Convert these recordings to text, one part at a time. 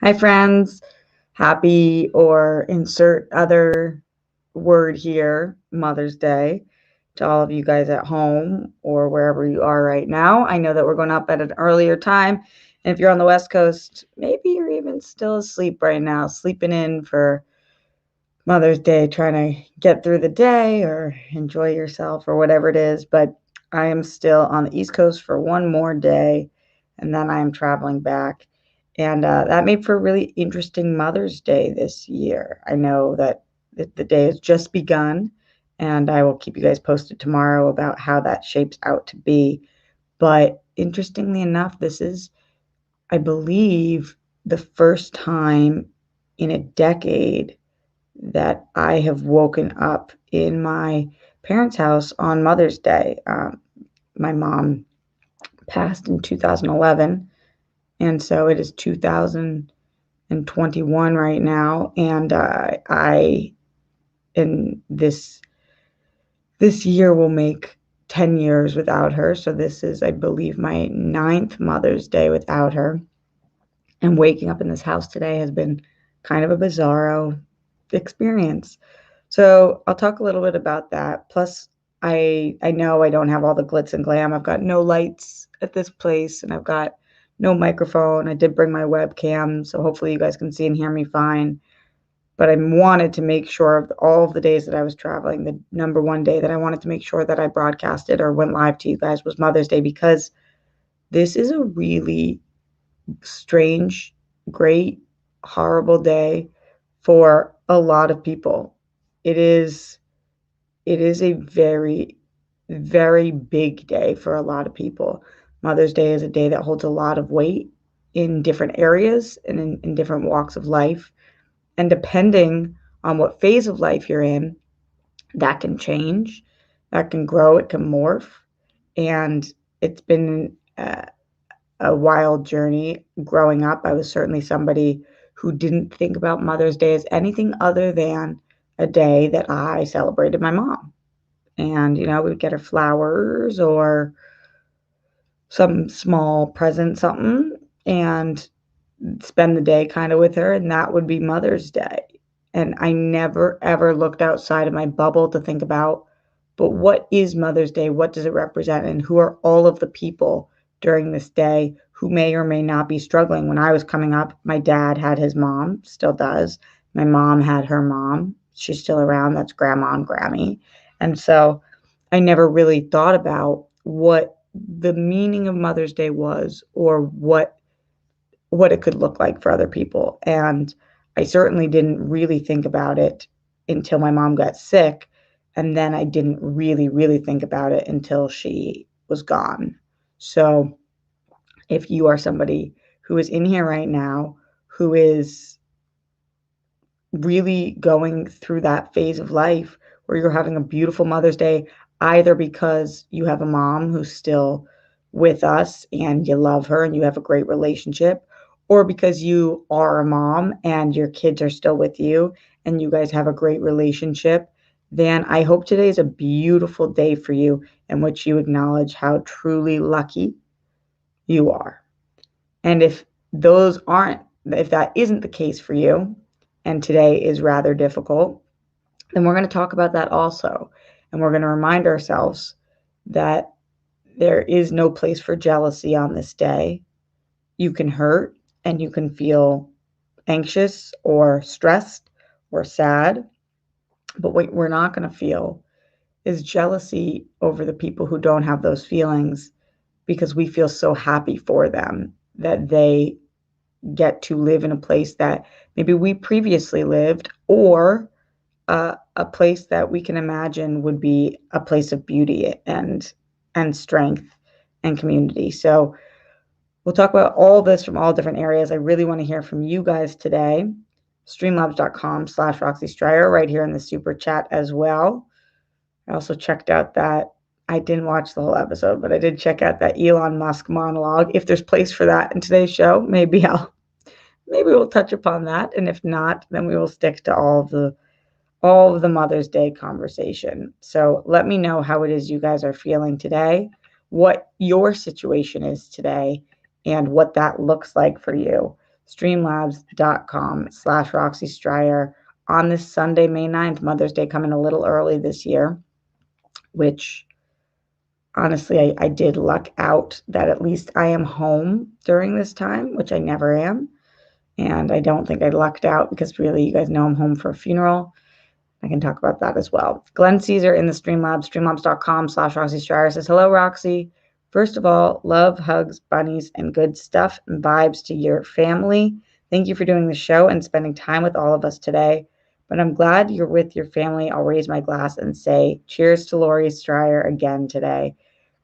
Hi, friends. Happy or insert other word here, Mother's Day to all of you guys at home or wherever you are right now. I know that we're going up at an earlier time. And if you're on the West Coast, maybe you're even still asleep right now, sleeping in for Mother's Day, trying to get through the day or enjoy yourself or whatever it is. But I am still on the East Coast for one more day, and then I am traveling back. And that made for a really interesting Mother's Day this year. I know that the day has just begun, and I will keep you guys posted tomorrow about how that shapes out to be. But interestingly enough, this is, I believe, the first time in a decade that I have woken up in my parents' house on Mother's Day. My mom passed in 2011, and so it is 2021 right now, and I in this year will make 10 years without her. So this is, I believe, my ninth Mother's Day without her. And waking up in this house today has been kind of a bizarro experience. So I'll talk a little bit about that. Plus, I know I don't have all the glitz and glam. I've got no lights at this place, and I've got no microphone. I did bring my webcam, so hopefully you guys can see and hear me fine. But I wanted to make sure of all of the days that I was traveling, the number one day that I wanted to make sure that I broadcasted or went live to you guys was Mother's Day, because this is a really strange, great, horrible day for a lot of people. It is a very, very big day for a lot of people. Mother's Day is a day that holds a lot of weight in different areas and in different walks of life. And depending on what phase of life you're in, that can change, that can grow, it can morph. And it's been a wild journey growing up. I was certainly somebody who didn't think about Mother's Day as anything other than a day that I celebrated my mom. And, we'd get her flowers or some small present, something, and spend the day kind of with her. And that would be Mother's Day. And I never, ever looked outside of my bubble to think about, but what is Mother's Day? What does it represent? And who are all of the people during this day who may or may not be struggling? When I was coming up, my dad had his mom, still does. My mom had her mom. She's still around. That's Grandma and Grammy. And so I never really thought about what the meaning of Mother's Day was, or what it could look like for other people. And I certainly didn't really think about it until my mom got sick. And then I didn't really, really think about it until she was gone. So if you are somebody who is in here right now, who is really going through that phase of life where you're having a beautiful Mother's Day, either because you have a mom who's still with us and you love her and you have a great relationship, or because you are a mom and your kids are still with you and you guys have a great relationship, then I hope today is a beautiful day for you in which you acknowledge how truly lucky you are. And if that isn't the case for you, and today is rather difficult, then we're going to talk about that also. And we're going to remind ourselves that there is no place for jealousy on this day. You can hurt and you can feel anxious or stressed or sad, but what we're not going to feel is jealousy over the people who don't have those feelings, because we feel so happy for them that they get to live in a place that maybe we previously lived, or a place that we can imagine would be a place of beauty and strength and community. So we'll talk about all this from all different areas. I really want to hear from you guys today. Streamlabs.com/Roxy Stryer right here in the super chat as well. I also checked out that, I didn't watch the whole episode, but I did check out that Elon Musk monologue. If there's place for that in today's show, maybe we'll touch upon that. And if not, then we will stick to all of the Mother's Day conversation. So let me know how it is you guys are feeling today, what your situation is today, and what that looks like for you. streamlabs.com/Roxy Stryer on this Sunday, May 9th, Mother's Day, coming a little early this year, which honestly, I did luck out that at least I am home during this time, which I never am. And I don't think I lucked out because really, you guys know I'm home for a funeral. I can talk about that as well. Glenn Caesar in the Streamlabs, streamlabs.com/Roxy Stryer says, hello, Roxy. First of all, love, hugs, bunnies, and good stuff and vibes to your family. Thank you for doing the show and spending time with all of us today. But I'm glad you're with your family. I'll raise my glass and say cheers to Lori Stryer again today.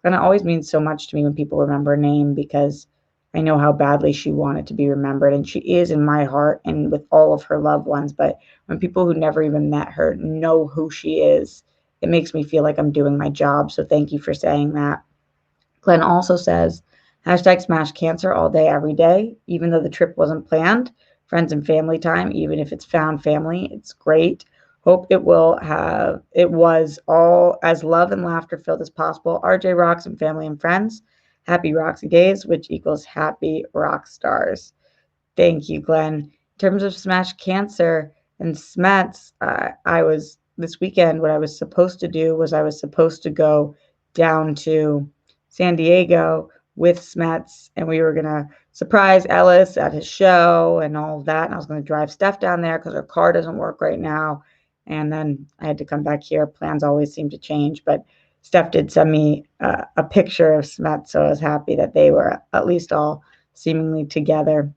And it always means so much to me when people remember a name because I know how badly she wanted to be remembered. And she is in my heart and with all of her loved ones. But when people who never even met her know who she is, it makes me feel like I'm doing my job. So thank you for saying that. Glenn also says, hashtag smash cancer all day, every day, even though the trip wasn't planned. Friends and family time, even if it's found family, it's great. Hope it was all as love and laughter filled as possible. RJ rocks and family and friends. Happy Roxy days, which equals happy rock stars. Thank you, Glenn. In terms of Smash Cancer and Smets, I was this weekend, what I was supposed to do was I was supposed to go down to San Diego with Smets, and we were going to surprise Ellis at his show and all of that. And I was going to drive Steph down there because her car doesn't work right now. And then I had to come back here. Plans always seem to change, but Steph did send me a picture of Smets, so I was happy that they were at least all seemingly together.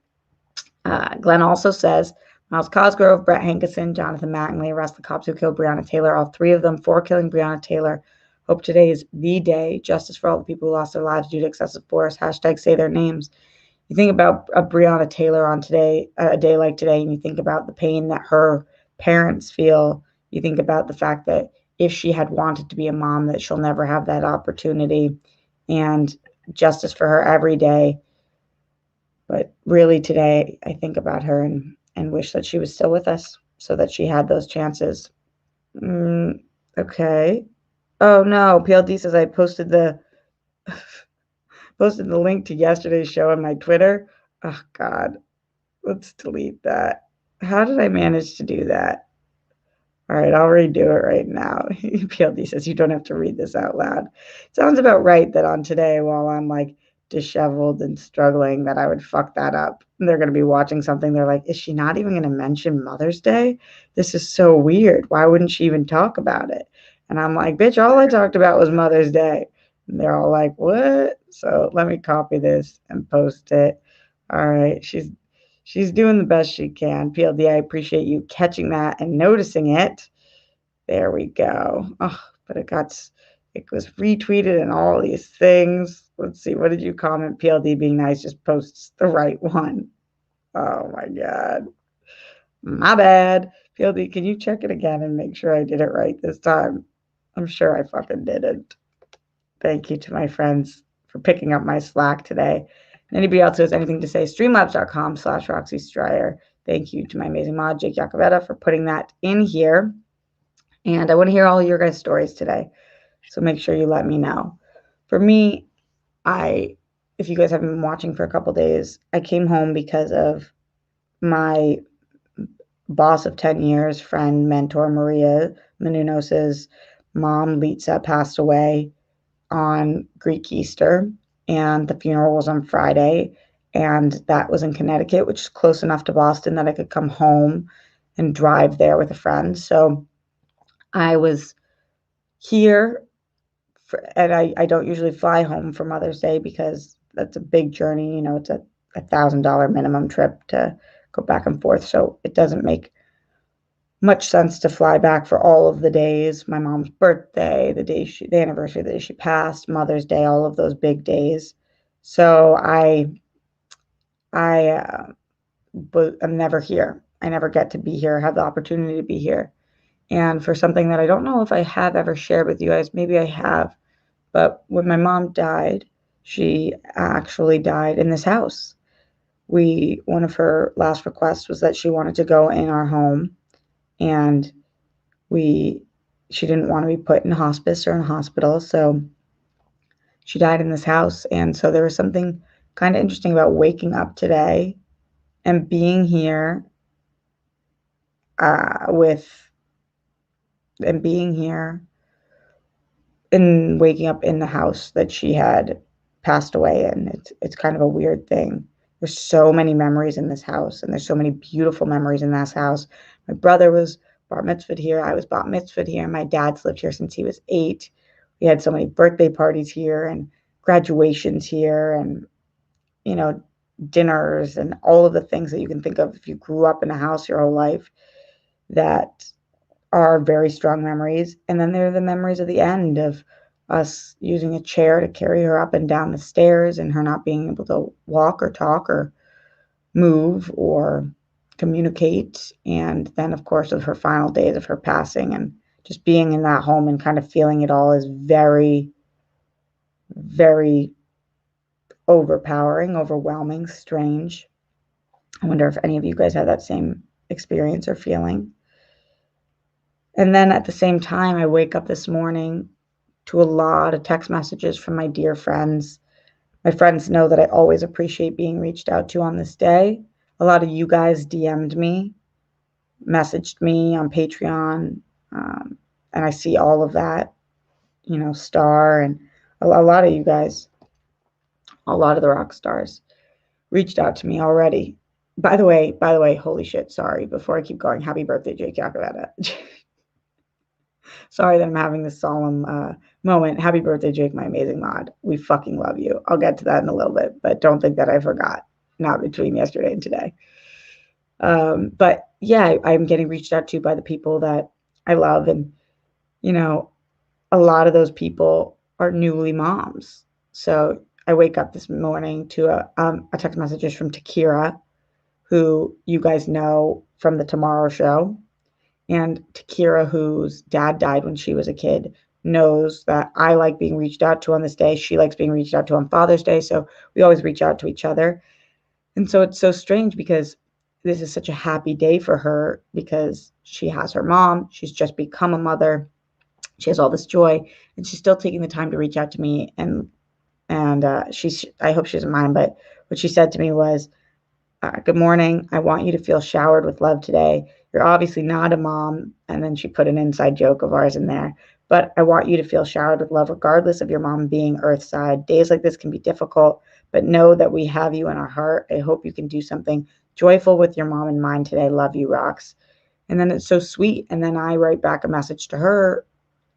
Glenn also says, Miles Cosgrove, Brett Hankerson, Jonathan Mattingly arrest the cops who killed Breonna Taylor, all three of them for killing Breonna Taylor. Hope today is the day. Justice for all the people who lost their lives due to excessive force. Hashtag say their names. You think about Breonna Taylor on today, a day like today, and you think about the pain that her parents feel. You think about the fact that if she had wanted to be a mom, that she'll never have that opportunity, and justice for her every day. But really today, I think about her and wish that she was still with us so that she had those chances. Okay. Oh no, PLD says I posted the link to yesterday's show on my Twitter. Oh God, let's delete that. How did I manage to do that? All right, I'll redo it right now. PLD says you don't have to read this out loud. Sounds about right that on today, while I'm like disheveled and struggling, that I would fuck that up. And they're going to be watching something. They're like, is she not even going to mention Mother's Day? This is so weird. Why wouldn't she even talk about it? And I'm like, bitch, all I talked about was Mother's Day. And they're all like, what? So let me copy this and post it. All right. She's doing the best she can. PLD, I appreciate you catching that and noticing it. There we go. Oh, but it was retweeted and all these things. Let's see. What did you comment? PLD being nice just posts the right one. Oh my God. My bad. PLD, can you check it again and make sure I did it right this time? I'm sure I fucking didn't. Thank you to my friends for picking up my slack today. And anybody else who has anything to say, streamlabs.com/Roxy Stryer. Thank you to my amazing mod, Jake Yacovetta, for putting that in here. And I want to hear all your guys' stories today. So make sure you let me know. For me, if you guys haven't been watching for a couple days, I came home because of my boss of 10 years, friend, mentor, Maria Menounos' mom, Litsa, passed away on Greek Easter, and the funeral was on Friday, and that was in Connecticut, which is close enough to Boston that I could come home and drive there with a friend. So I was here, and I don't usually fly home for Mother's Day because that's a big journey. It's a $1,000 minimum trip to go back and forth. So it doesn't make much sense to fly back for all of the days. My mom's birthday, the anniversary, the day she passed, Mother's Day, all of those big days. So I'm never here. I never get to be here, have the opportunity to be here. And for something that I don't know if I have ever shared with you guys, maybe I have, but when my mom died, she actually died in this house. One of her last requests was that she wanted to go in our home, and she didn't want to be put in hospice or in a hospital, so she died in this house. And so there was something kind of interesting about waking up today And being here with and being here and waking up in the house that she had passed away in. It's kind of a weird thing. There's so many memories in this house, and there's so many beautiful memories in this house. My brother was bar mitzvahed here. I was bat mitzvahed here. My dad's lived here since he was 8. We had so many birthday parties here and graduations here, and you know, dinners and all of the things that you can think of if you grew up in a house your whole life that are very strong memories. And then there are the memories of the end of us using a chair to carry her up and down the stairs and her not being able to walk or talk or move or communicate. And then, of course, of her final days of her passing, and just being in that home and kind of feeling it all is very, very overpowering, overwhelming, strange. I wonder if any of you guys had that same experience or feeling. And then at the same time, I wake up this morning to a lot of text messages from my dear friends. My friends know that I always appreciate being reached out to on this day. A lot of you guys DM'd me, messaged me on Patreon, and I see all of that, Star, and a lot of you guys, a lot of the rock stars reached out to me already. By the way, holy shit, sorry, before I keep going, happy birthday, Jake Yakavetta. Sorry that I'm having this solemn moment. Happy birthday, Jake, my amazing mod. We fucking love you. I'll get to that in a little bit, but don't think that I forgot. Not between yesterday and today. But yeah, I'm getting reached out to by the people that I love. And, a lot of those people are newly moms. So I wake up this morning to a text message from Takira, who you guys know from the Tomorrow Show. And Takira, whose dad died when she was a kid, knows that I like being reached out to on this day. She likes being reached out to on Father's Day. So we always reach out to each other. And so it's so strange because this is such a happy day for her because she has her mom. She's just become a mother. She has all this joy, and she's still taking the time to reach out to me. And I hope she doesn't mind, but what she said to me was, good morning. I want you to feel showered with love today. You're obviously not a mom. And then she put an inside joke of ours in there. But I want you to feel showered with love, regardless of your mom being earthside. Days like this can be difficult, but know that we have you in our heart. I hope you can do something joyful with your mom in mind today. Love you, rocks. And then it's so sweet. And then I write back a message to her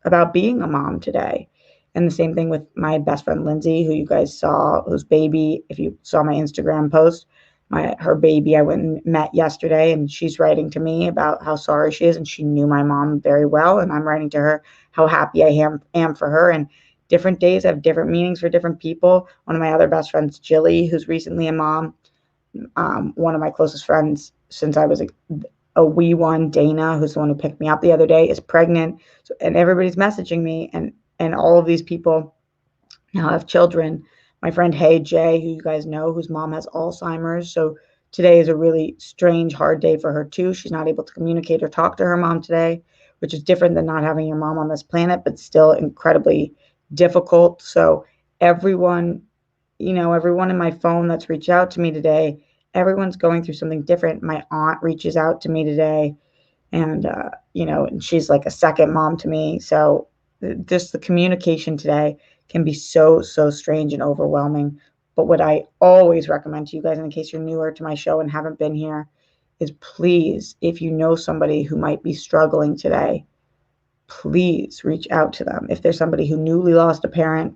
about being a mom today. And the same thing with my best friend, Lindsay, who you guys saw, whose baby, if you saw my Instagram post, her baby I went and met yesterday, and she's writing to me about how sorry she is, and she knew my mom very well, and I'm writing to her how happy I am for her. And different days have different meanings for different people. One of my other best friends, Jilly, who's recently a mom, one of my closest friends since I was a wee one, Dana, who's the one who picked me up the other day, is pregnant. So, and everybody's messaging me, and all of these people now have children. My friend Hey Jay, who you guys know, whose mom has Alzheimer's. So today is a really strange, hard day for her too. She's not able to communicate or talk to her mom today, which is different than not having your mom on this planet, but still incredibly difficult. So everyone, everyone in my phone that's reached out to me today, everyone's going through something different. My aunt reaches out to me today, and and she's like a second mom to me. So just the communication today can be so strange and overwhelming. But what I always recommend to you guys, in case you're newer to my show and haven't been here, is please, if you know somebody who might be struggling today, please reach out to them. If there's somebody who newly lost a parent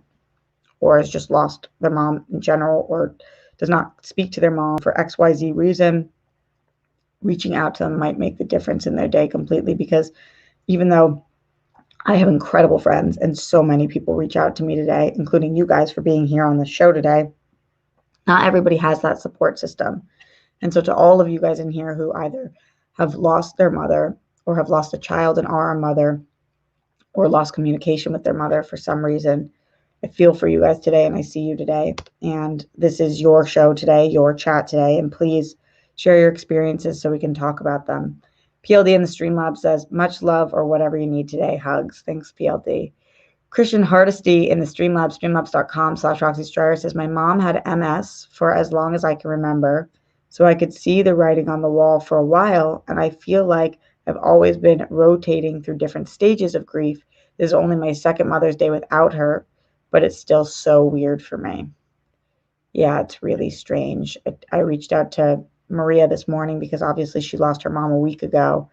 or has just lost their mom in general, or does not speak to their mom for XYZ reason, reaching out to them might make the difference in their day completely. Because even though I have incredible friends, and so many people reach out to me today, including you guys for being here on the show today, not everybody has that support system. And so to all of you guys in here who either have lost their mother, or have lost a child and are a mother, or lost communication with their mother for some reason, I feel for you guys today, and I see you today. And this is your show today, your chat today. And please share your experiences so we can talk about them. PLD in the Streamlab says, much love or whatever you need today. Hugs. Thanks, PLD. Christian Hardesty in the Streamlabs, streamlabs.com/Roxy Stryer says, my mom had MS for as long as I can remember. So I could see the writing on the wall for a while, and I feel like I've always been rotating through different stages of grief. This is only my second Mother's Day without her, but it's still so weird for me. Yeah, it's really strange. I reached out to Maria this morning because obviously she lost her mom a week ago.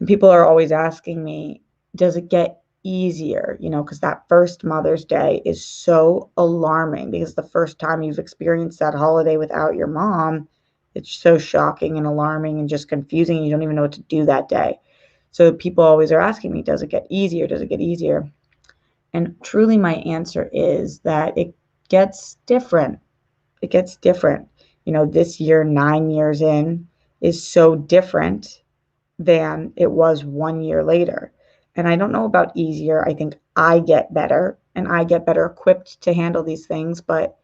And people are always asking me, does it get easier? Because that first Mother's Day is so alarming because the first time you've experienced that holiday without your mom, it's so shocking and alarming and just confusing. You don't even know what to do that day. So people always are asking me, does it get easier? Does it get easier? And truly, my answer is that it gets different. It gets different. This year, 9 years in, is so different than it was 1 year later. And I don't know about easier. I think I get better and I get better equipped to handle these things. But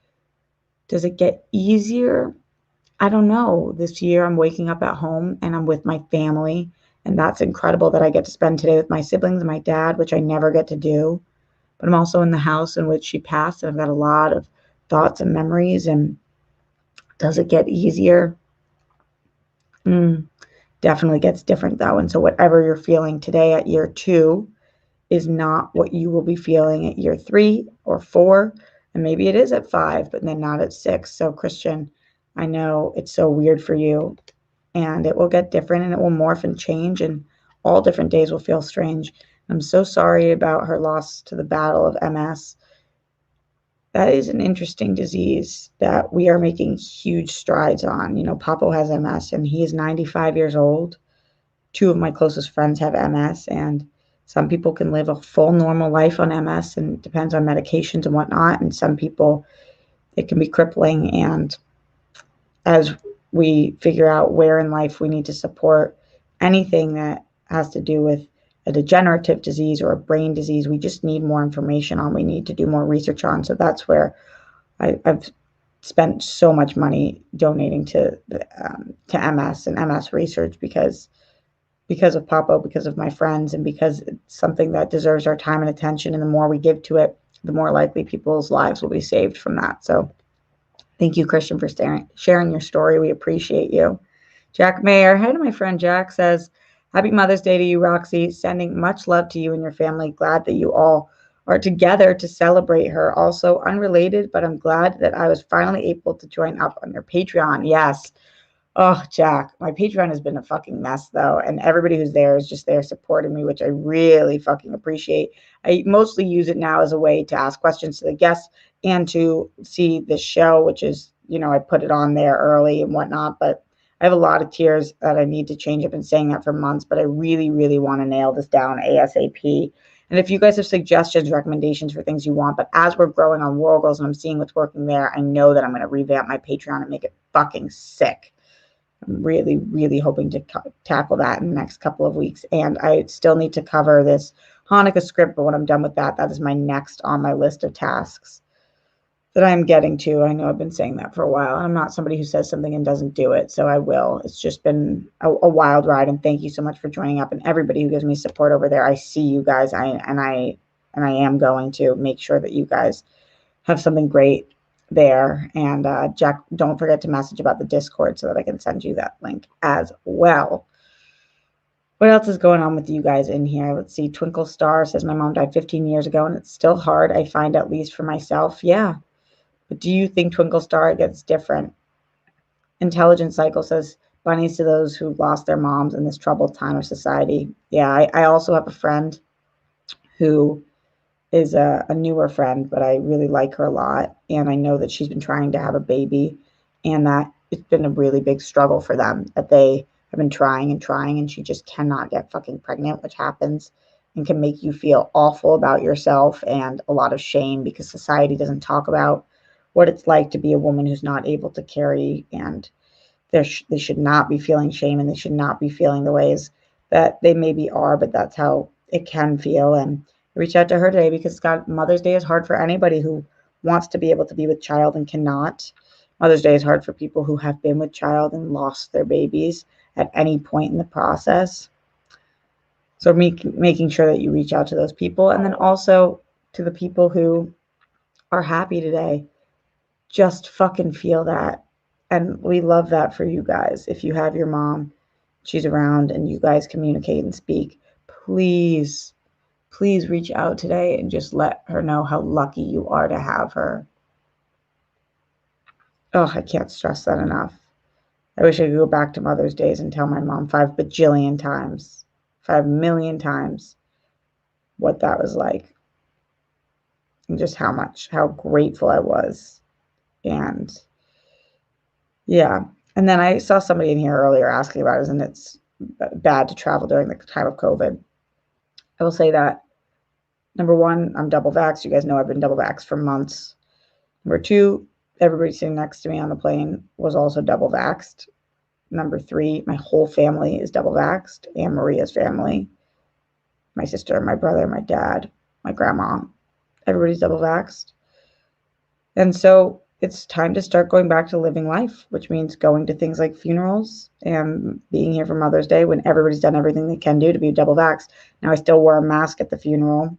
does it get easier? I don't know. This year, I'm waking up at home and I'm with my family. And that's incredible that I get to spend today with my siblings and my dad, which I never get to do. But I'm also in the house in which she passed. And I've got a lot of thoughts and memories. And does it get easier? Definitely gets different though. And so whatever you're feeling today at year 2 is not what you will be feeling at year 3 or 4. And maybe it is at 5, but then not at 6. So Christian, I know it's so weird for you, and it will get different and it will morph and change, and all different days will feel strange. I'm so sorry about her loss to the battle of MS. That is an interesting disease that we are making huge strides on. Papo has MS and he is 95 years old. 2 of my closest friends have MS, and some people can live a full normal life on MS, and it depends on medications and whatnot. And some people, it can be crippling. And as we figure out where in life we need to support anything that has to do with a degenerative disease or a brain disease, we just need more information on, we need to do more research on. So that's where I've spent so much money donating to MS and MS research because of Papo, because of my friends, and because it's something that deserves our time and attention. And the more we give to it, the more likely people's lives will be saved from that. So thank you, Christian, for sharing your story. We appreciate you. Jack Mayer, hey to my friend Jack, says, happy Mother's Day to you, Roxy. Sending much love to you and your family. Glad that you all are together to celebrate her. Also unrelated, but I'm glad that I was finally able to join up on your Patreon. Yes. Oh, Jack, my Patreon has been a fucking mess, though, and everybody who's there is just there supporting me, which I really fucking appreciate. I mostly use it now as a way to ask questions to the guests and to see the show, which is, I put it on there early and whatnot, but I have a lot of tiers that I need to change. I've been saying that for months, but I really, really want to nail this down ASAP. And if you guys have suggestions, recommendations for things you want, but as we're growing on World Goals and I'm seeing what's working there, I know that I'm going to revamp my Patreon and make it fucking sick. I'm really, really hoping to tackle that in the next couple of weeks. And I still need to cover this Hanukkah script, but when I'm done with that, that is my next on my list of tasks that I'm getting to. I know I've been saying that for a while. I'm not somebody who says something and doesn't do it, so I will. It's just been a wild ride, and thank you so much for joining up, and everybody who gives me support over there. I see you guys, I am going to make sure that you guys have something great there. And Jack, don't forget to message about the Discord so that I can send you that link as well. What else is going on with you guys in here? Let's see. Twinkle Star says, my mom died 15 years ago and it's still hard, I find, at least for myself. Yeah. But do you think, Twinkle Star, it gets different? Intelligent Cycle says, bunnies to those who lost their moms in this troubled time of society. Yeah, I also have a friend who is a newer friend, but I really like her a lot. And I know that she's been trying to have a baby and that it's been a really big struggle for them, that they have been trying and she just cannot get fucking pregnant, which happens and can make you feel awful about yourself and a lot of shame because society doesn't talk about what it's like to be a woman who's not able to carry, and they should not be feeling shame and they should not be feeling the ways that they maybe are, but that's how it can feel. And I reached out to her today because Mother's Day is hard for anybody who wants to be able to be with child and cannot. Mother's Day is hard for people who have been with child and lost their babies at any point in the process. So making sure that you reach out to those people, and then also to the people who are happy today. Just fucking feel that. And we love that for you guys. If you have your mom, she's around, and you guys communicate and speak, please, please reach out today and just let her know how lucky you are to have her. Oh, I can't stress that enough. I wish I could go back to Mother's Days and tell my mom 5 bajillion times, 5 million times what that was like and just how grateful I was. And yeah. And then I saw somebody in here earlier asking about, isn't it bad to travel during the time of COVID? I will say that, number one, I'm double vaxxed. You guys know I've been double vaxxed for months. Number two, everybody sitting next to me on the plane was also double vaxxed. Number three, my whole family is double vaxxed, and Maria's family, my sister, my brother, my dad, my grandma, everybody's double vaxxed. And so it's time to start going back to living life, which means going to things like funerals and being here for Mother's Day when everybody's done everything they can do to be double vaxxed. Now, I still wear a mask at the funeral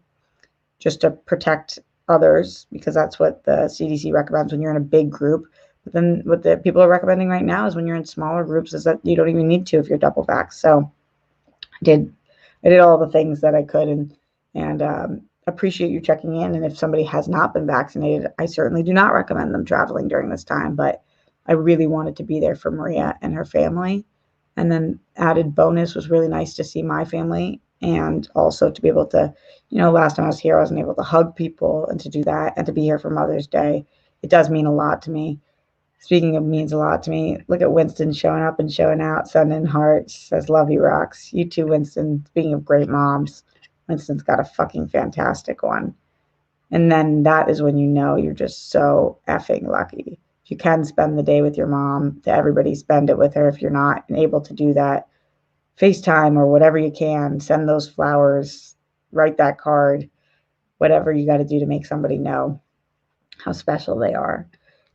just to protect others because that's what the CDC recommends when you're in a big group. But then what the people are recommending right now is when you're in smaller groups is that you don't even need to if you're double vaxxed. So I did all the things that I could, and appreciate you checking in. And if somebody has not been vaccinated, I certainly do not recommend them traveling during this time. But I really wanted to be there for Maria and her family. And then added bonus was really nice to see my family and also to be able to, last time I was here, I wasn't able to hug people, and to do that and to be here for Mother's Day. It does mean a lot to me. Speaking of means a lot to me, look at Winston showing up and showing out, sending hearts, says love you rocks. You too, Winston. Speaking of great moms, Winston's got a fucking fantastic one. And then that is when you know you're just so effing lucky. If you can spend the day with your mom, to everybody spend it with her. If you're not able to do that, FaceTime or whatever you can, send those flowers, write that card, whatever you got to do to make somebody know how special they are.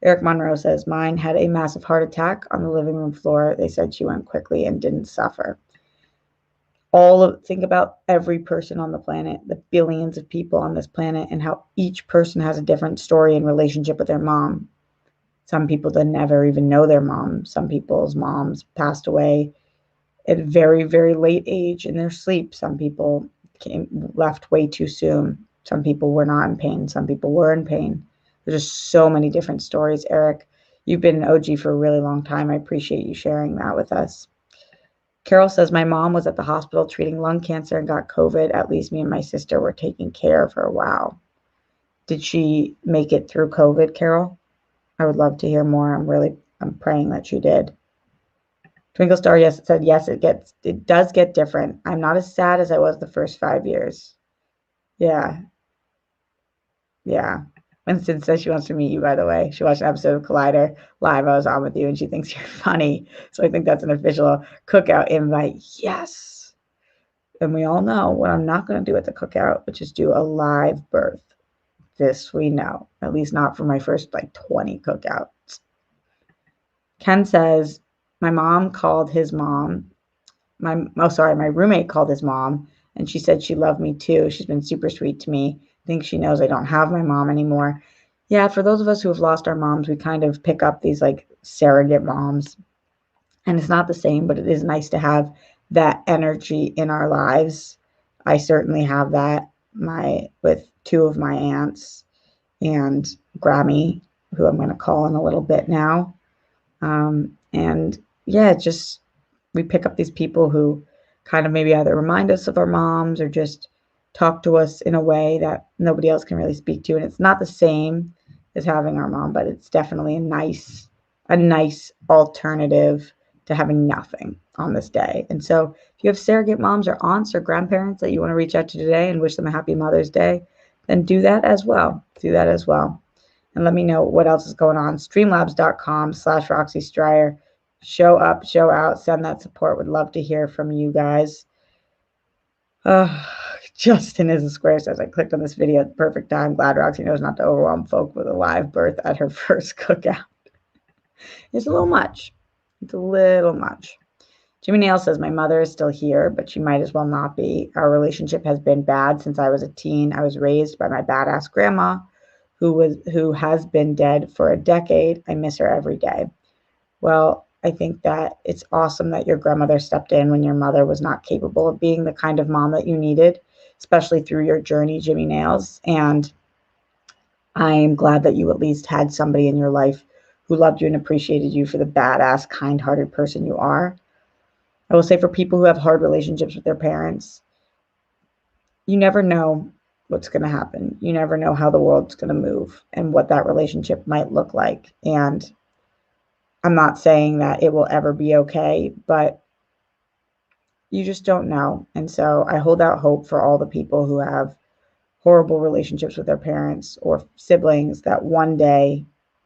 Eric Monroe says, mine had a massive heart attack on the living room floor. They said she went quickly and didn't suffer. Think about every person on the planet, the billions of people on this planet, and how each person has a different story and relationship with their mom. Some people that never even know their mom. Some people's moms passed away at a very, very late age in their sleep. Some people left way too soon. Some people were not in pain. Some people were in pain. There's just so many different stories. Eric, you've been an OG for a really long time. I appreciate you sharing that with us. Carol says, my mom was at the hospital treating lung cancer and got COVID. At least me and my sister were taking care of her. Wow. Did she make it through COVID, Carol? I would love to hear more. I'm praying that she did. Twinkle Star, yes, it said, yes, it does get different. I'm not as sad as I was the first 5 years. Yeah. Yeah. Winston says she wants to meet you, by the way. She watched an episode of Collider live. I was on with you, and she thinks you're funny. So I think that's an official cookout invite. Yes. And we all know what I'm not going to do at the cookout, which is do a live birth. This we know, at least not for my first 20 cookouts. Ken says, my mom called his mom. My roommate called his mom, and she said she loved me too. She's been super sweet to me. I think she knows I don't have my mom anymore. Yeah, for those of us who have lost our moms, we kind of pick up these surrogate moms. And it's not the same, but it is nice to have that energy in our lives. I certainly have that with two of my aunts and Grammy, who I'm going to call in a little bit now. And yeah, we pick up these people who kind of maybe either remind us of our moms or just talk to us in a way that nobody else can really speak to. And it's not the same as having our mom, but it's definitely a nice alternative to having nothing on this day. And so if you have surrogate moms or aunts or grandparents that you want to reach out to today and wish them a happy Mother's Day, then do that as well. And let me know what else is going on. Streamlabs.com/Roxy Stryer. Show up, show out, send that support. Would love to hear from you guys. Justin is a square says, I clicked on this video at the perfect time. Glad Roxy knows not to overwhelm folk with a live birth at her first cookout. It's a little much. Jimmy Nail says, my mother is still here, but she might as well not be. Our relationship has been bad since I was a teen. I was raised by my badass grandma, who has been dead for a decade. I miss her every day. Well, I think that it's awesome that your grandmother stepped in when your mother was not capable of being the kind of mom that you needed, especially through your journey, Jimmy Nails. And I am glad that you at least had somebody in your life who loved you and appreciated you for the badass, kind hearted person you are. I will say for people who have hard relationships with their parents, you never know what's going to happen. You never know how the world's going to move and what that relationship might look like. And I'm not saying that it will ever be okay, but you just don't know. And so I hold out hope for all the people who have horrible relationships with their parents or siblings that one day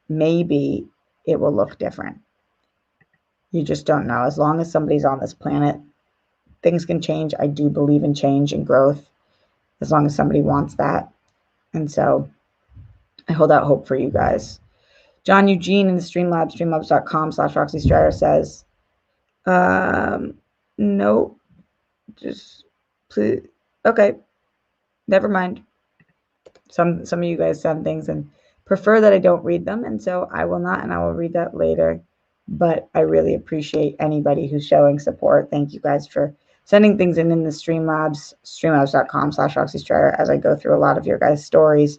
maybe it will look different. You just don't know. As long as somebody's on this planet, things can change. I do believe in change and growth as long as somebody wants that. And so I hold out hope for you guys. John Eugene in the Streamlabs, streamlabs.com/Roxy Strider says, no, just please. Okay, never mind. Some of you guys send things and prefer that I don't read them, and so I will not, and I will read that later. But I really appreciate anybody who's showing support. Thank you guys for sending things in the Streamlabs, streamlabs.com/Roxy Strider as I go through a lot of your guys' stories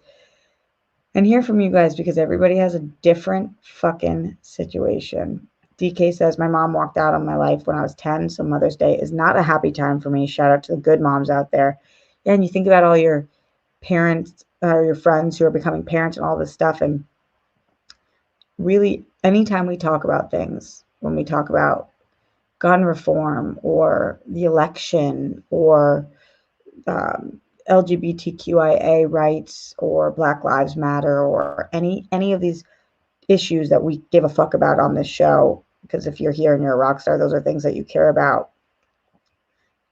and hear from you guys because everybody has a different fucking situation. DK says, my mom walked out on my life when I was 10, so Mother's Day is not a happy time for me. Shout out to the good moms out there. Yeah, and you think about all your parents or your friends who are becoming parents and all this stuff. And really, anytime we talk about things, when we talk about gun reform or the election or LGBTQIA rights or Black Lives Matter or any of these issues that we give a fuck about on this show, because if you're here and you're a rock star, those are things that you care about.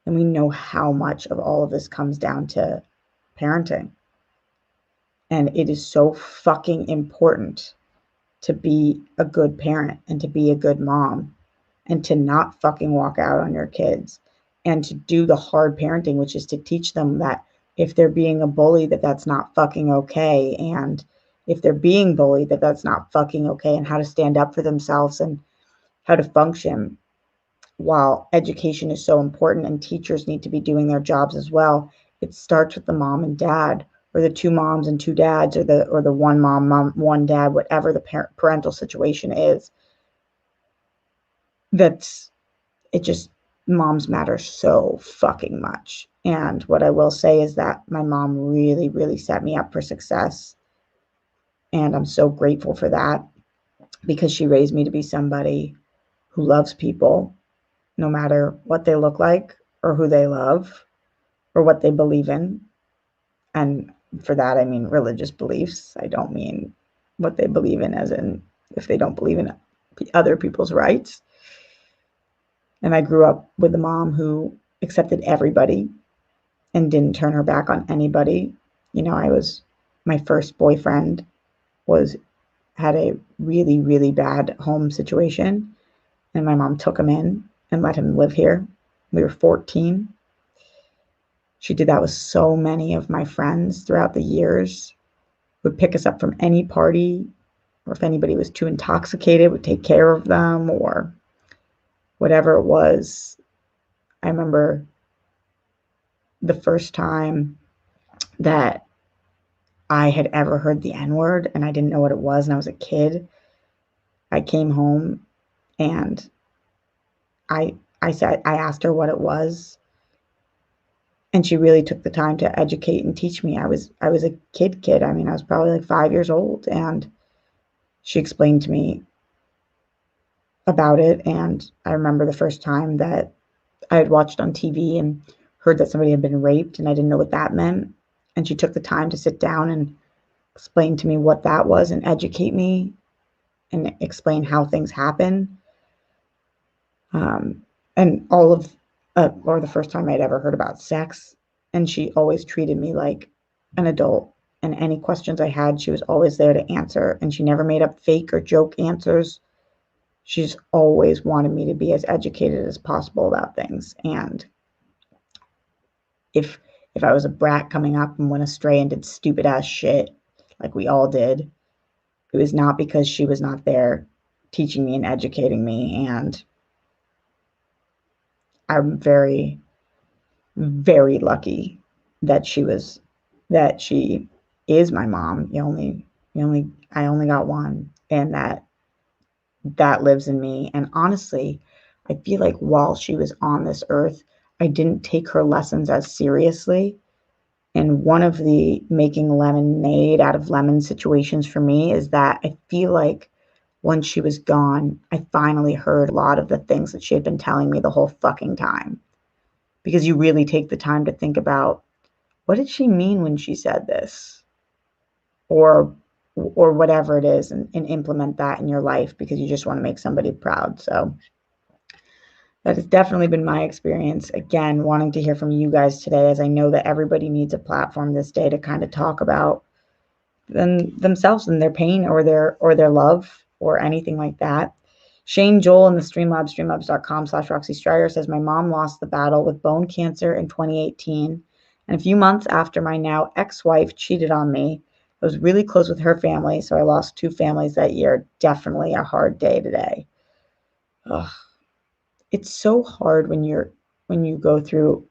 And we know how much of all of this comes down to parenting. And it is so fucking important to be a good parent and to be a good mom and to not fucking walk out on your kids and to do the hard parenting, which is to teach them that if they're being a bully, that that's not fucking okay. And if they're being bullied, that that's not fucking okay, and how to stand up for themselves and how to function. While education is so important and teachers need to be doing their jobs as well, it starts with the mom and dad, or the two moms and two dads, or the one mom, one dad, whatever the parental situation is. That's it. Just moms matter so fucking much. And what I will say is that my mom really, really set me up for success. And I'm so grateful for that because she raised me to be somebody who loves people no matter what they look like or who they love or what they believe in. And for that, I mean religious beliefs. I don't mean what they believe in as in if they don't believe in other people's rights. And I grew up with a mom who accepted everybody and didn't turn her back on anybody. You know, my first boyfriend had a really, really bad home situation, and my mom took him in and let him live here. We were 14. She did that with so many of my friends throughout the years, would pick us up from any party, or if anybody was too intoxicated, would take care of them, or whatever it was. I remember the first time that I had ever heard the N-word and I didn't know what it was, and I was a kid. I came home and I asked her what it was, and she really took the time to educate and teach me. I was a kid. I mean, I was probably like 5 years old, and she explained to me about it. And I remember the first time that I had watched on TV and heard that somebody had been raped, and I didn't know what that meant. And she took the time to sit down and explain to me what that was and educate me and explain how things happen. And all of, or the first time I'd ever heard about sex. And she always treated me like an adult. And any questions I had, she was always there to answer. And she never made up fake or joke answers. She's always wanted me to be as educated as possible about things. And if I was a brat coming up and went astray and did stupid ass shit, like we all did, it was not because she was not there teaching me and educating me. And I'm very, very lucky that she is my mom. I only got one, and that lives in me. And honestly, I feel like while she was on this earth, I didn't take her lessons as seriously. And one of the making lemonade out of lemon situations for me is that I feel like once she was gone, I finally heard a lot of the things that she had been telling me the whole fucking time. Because you really take the time to think about, what did she mean when she said this? Or whatever it is, and implement that in your life because you just want to make somebody proud. So that has definitely been my experience. Again, wanting to hear from you guys today, as I know that everybody needs a platform this day to kind of talk about themselves and their pain or their love or anything like that. Shane Joel in the Streamlabs, streamlabs.com/Roxy Striar says, my mom lost the battle with bone cancer in 2018. And a few months after my now ex-wife cheated on me, I was really close with her family, so I lost 2 families that year. Definitely a hard day today. Ugh. It's so hard when you go through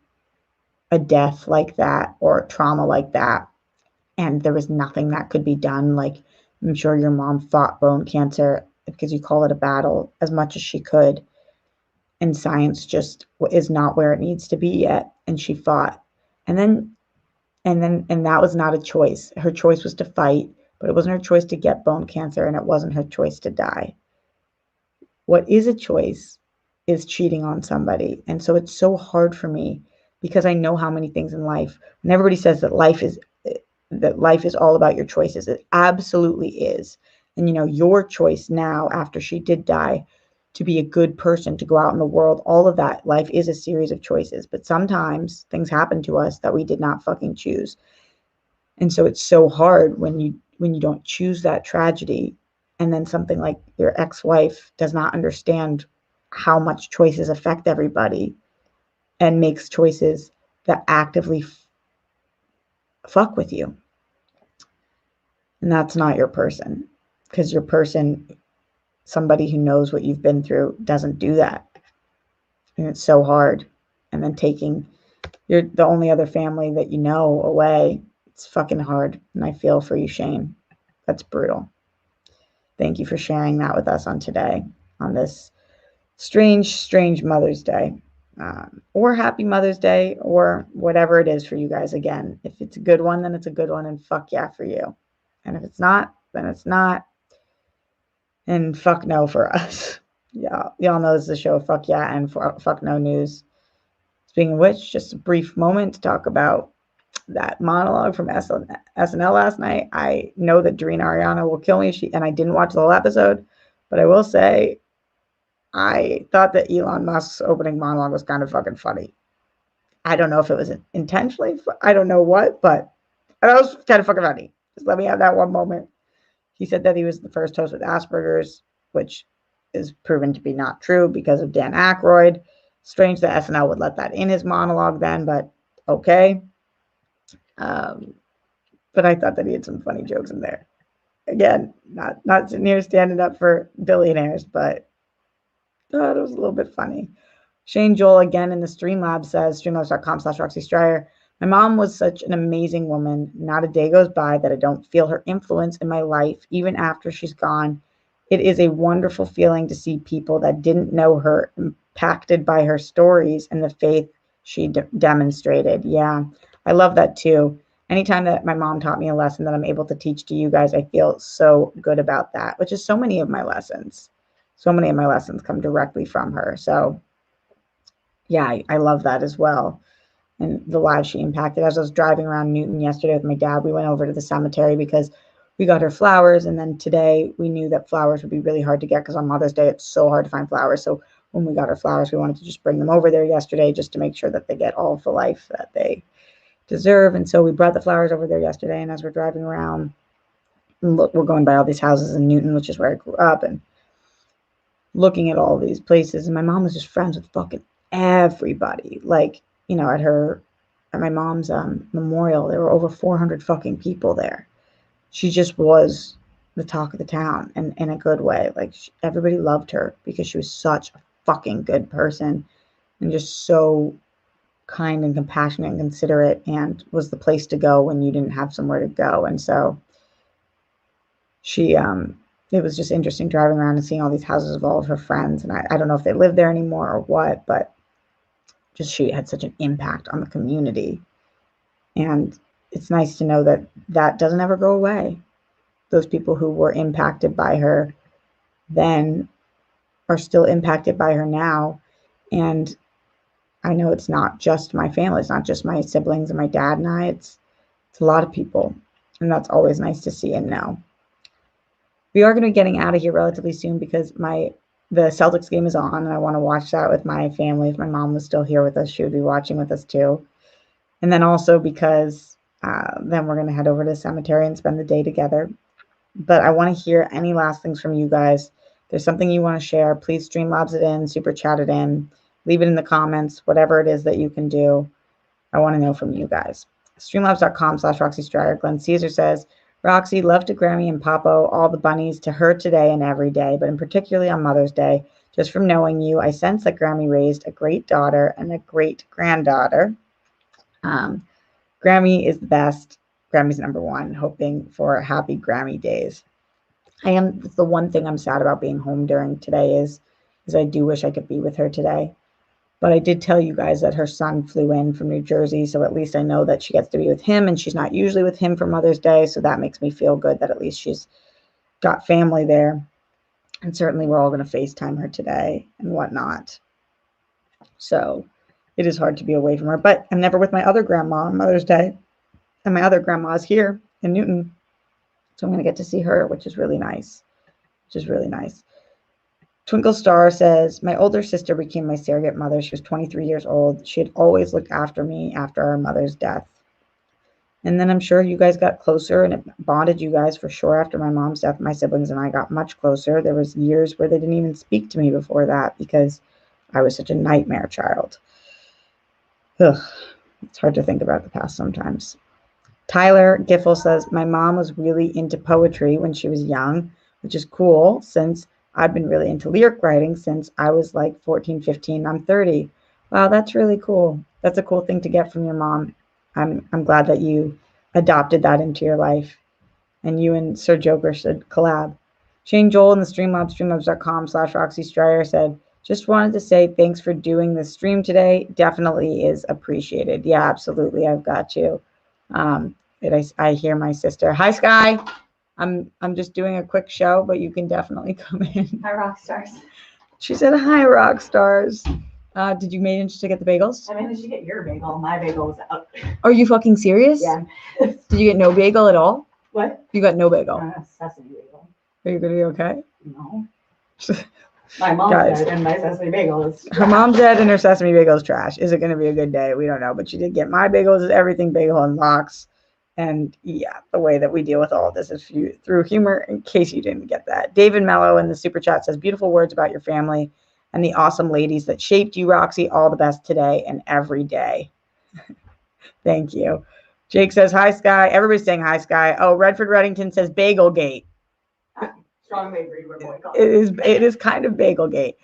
a death like that or a trauma like that, and there was nothing that could be done. Like, I'm sure your mom fought bone cancer, because you call it a battle, as much as she could, and science just is not where it needs to be yet, and she fought. And that was not a choice. Her choice was to fight, but it wasn't her choice to get bone cancer, and it wasn't her choice to die. What is a choice is cheating on somebody. And so it's so hard for me, because I know how many things in life, and everybody says that life is all about your choices. It absolutely is. And your choice now, after she did die, to be a good person, to go out in the world, all of that, life is a series of choices. But sometimes things happen to us that we did not fucking choose. And so it's so hard when you don't choose that tragedy, and then something like your ex-wife does not understand how much choices affect everybody, and makes choices that actively fuck with you. And that's not your person, because your person, somebody who knows what you've been through, doesn't do that. And it's so hard. And then taking the only other family that you know away, it's fucking hard. And I feel for you, Shane. That's brutal. Thank you for sharing that with us on today, on this strange, strange Mother's Day. Or happy Mother's Day, or whatever it is for you guys. Again, if it's a good one, then it's a good one, and fuck yeah for you. And if it's not, then it's not. And fuck no for us. Yeah, y'all know this is the show Fuck Yeah and Fuck No News. Speaking of which, just a brief moment to talk about that monologue from SNL last night. I know that Doreen Ariana will kill me, and I didn't watch the whole episode, but I will say I thought that Elon Musk's opening monologue was kind of fucking funny. I don't know if it was intentionally, I don't know what, but it was kind of fucking funny. Just let me have that one moment. He said that he was the first host with Asperger's, which is proven to be not true because of Dan Aykroyd. Strange that SNL would let that in his monologue then, but okay. But I thought that he had some funny jokes in there. Again, not sitting here standing up for billionaires, but thought it was a little bit funny. Shane Joel again in the Streamlabs says, streamlabs.com/Roxy Striar. My mom was such an amazing woman. Not a day goes by that I don't feel her influence in my life, even after she's gone. It is a wonderful feeling to see people that didn't know her impacted by her stories and the faith she demonstrated. Yeah, I love that too. Anytime that my mom taught me a lesson that I'm able to teach to you guys, I feel so good about that, which is so many of my lessons. So many of my lessons come directly from her. So yeah, I love that as well. And the lives she impacted. As I was driving around Newton yesterday with my dad, we went over to the cemetery because we got her flowers. And then today we knew that flowers would be really hard to get, because on Mother's Day, it's so hard to find flowers. So when we got her flowers, we wanted to just bring them over there yesterday just to make sure that they get all of the life that they deserve. And so we brought the flowers over there yesterday. And as we're driving around, look, we're going by all these houses in Newton, which is where I grew up, and looking at all these places. And my mom was just friends with fucking everybody. Like, at my mom's memorial, there were over 400 fucking people there. She just was the talk of the town, and in a good way. Like, everybody loved her because she was such a fucking good person and just so kind and compassionate and considerate, and was the place to go when you didn't have somewhere to go. And so she it was just interesting driving around and seeing all these houses of all of her friends, and I don't know if they live there anymore or what, but just she had such an impact on the community. And it's nice to know that that doesn't ever go away. Those people who were impacted by her then are still impacted by her now. And I know it's not just my family, it's not just my siblings and my dad and I, it's a lot of people. And that's always nice to see and know. We are going to be getting out of here relatively soon because the Celtics game is on, and I want to watch that with my family. If my mom was still here with us, she would be watching with us too. And then also because then we're going to head over to the cemetery and spend the day together. But I want to hear any last things from you guys. If there's something you want to share, please Streamlabs it in, super chat it in, leave it in the comments, whatever it is that you can do. I want to know from you guys. Streamlabs.com/Roxy Striar. Glenn Caesar says, Roxy, love to Grammy and Papo, all the bunnies, to her today and every day, but in particularly on Mother's Day. Just from knowing you, I sense that Grammy raised a great daughter and a great granddaughter. Grammy is the best. Grammy's number one. Hoping for happy Grammy days. The one thing I'm sad about being home during today is I do wish I could be with her today. But I did tell you guys that her son flew in from New Jersey, so at least I know that she gets to be with him, and she's not usually with him for Mother's Day, so that makes me feel good that at least she's got family there. And certainly we're all going to FaceTime her today and whatnot. So it is hard to be away from her, but I'm never with my other grandma on Mother's Day, and my other grandma is here in Newton, so I'm going to get to see her, which is really nice. Twinkle Star says, my older sister became my surrogate mother. She was 23 years old. She had always looked after me after our mother's death. And then I'm sure you guys got closer, and it bonded you guys for sure after my mom's death. My siblings and I got much closer. There was years where they didn't even speak to me before that because I was such a nightmare child. Ugh, it's hard to think about the past sometimes. Tyler Giffel says, my mom was really into poetry when she was young, which is cool since I've been really into lyric writing since I was like 14, 15. I'm 30. Wow, that's really cool. That's a cool thing to get from your mom. I'm glad that you adopted that into your life, and you and Sir Joker should collab. Shane Joel in the streamlabs.com/Roxy Striar said, just wanted to say thanks for doing the stream today. Definitely is appreciated. Yeah, absolutely. I've got you. I hear my sister. Hi, Sky. I'm just doing a quick show, but you can definitely come in. Hi, rock stars. She said, hi, rock stars. Did you manage to get the bagels? I managed to get your bagel. My bagel was out. Are you fucking serious? Yeah. Did you get no bagel at all? What? You got no bagel. Sesame bagel. Are you going to be okay? No. My mom's dead and my sesame bagel is trash. Her mom's dead and her sesame bagel is trash. Is it going to be a good day? We don't know. But she did get my bagels. Everything bagel unlocks. And yeah, the way that we deal with all of this is through humor, in case you didn't get that. David Mello in the super chat says, beautiful words about your family and the awesome ladies that shaped you, Roxy. All the best today and every day. Thank you. Jake says, hi, Sky. Everybody's saying hi, Sky. Oh, Redford Reddington says Bagelgate. I strongly agree with boycott. It is kind of Bagelgate.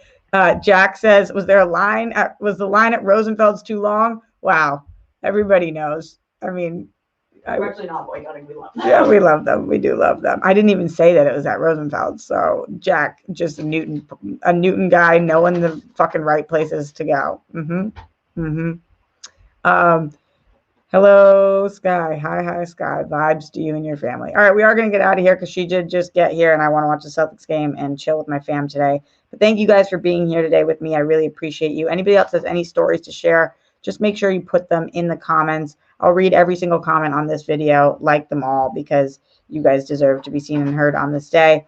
Jack says, was the line at Rosenfeld's too long? Wow. Everybody knows. I mean, we're actually not boycotting. We love them. Yeah, we love them. We do love them. I didn't even say that it was at Rosenfeld. So Jack, just a Newton guy, knowing the fucking right places to go. Hello, Sky. Hi, Sky. Vibes to you and your family. All right, we are going to get out of here because she did just get here, and I want to watch the Celtics game and chill with my fam today. But thank you guys for being here today with me. I really appreciate you. Anybody else has any stories to share, just make sure you put them in the comments. I'll read every single comment on this video, like them all, because you guys deserve to be seen and heard on this day.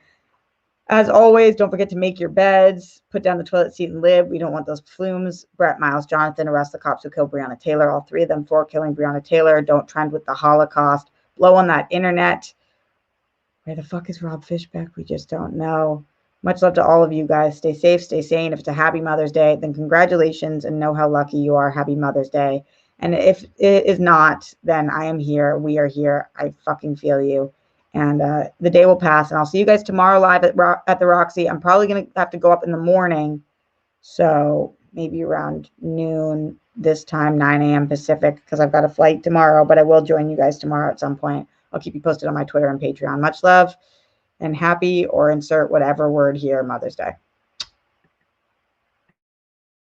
As always, don't forget to make your beds, put down the toilet seat and lid. We don't want those flumes. Brett, Miles, Jonathan, arrest the cops who killed Breonna Taylor. All three of them for killing Breonna Taylor. Don't trend with the Holocaust. Blow on that internet. Where the fuck is Rob Fishbeck? We just don't know. Much love to all of you guys. Stay safe, stay sane. If it's a happy Mother's Day, then congratulations and know how lucky you are. Happy Mother's Day. And if it is not, then I am here. We are here. I fucking feel you. And the day will pass, and I'll see you guys tomorrow live at the Roxy. I'm probably going to have to go up in the morning, so maybe around noon this time, 9 a.m. Pacific, because I've got a flight tomorrow, but I will join you guys tomorrow at some point. I'll keep you posted on my Twitter and Patreon. Much love and happy, or insert whatever word here, Mother's Day.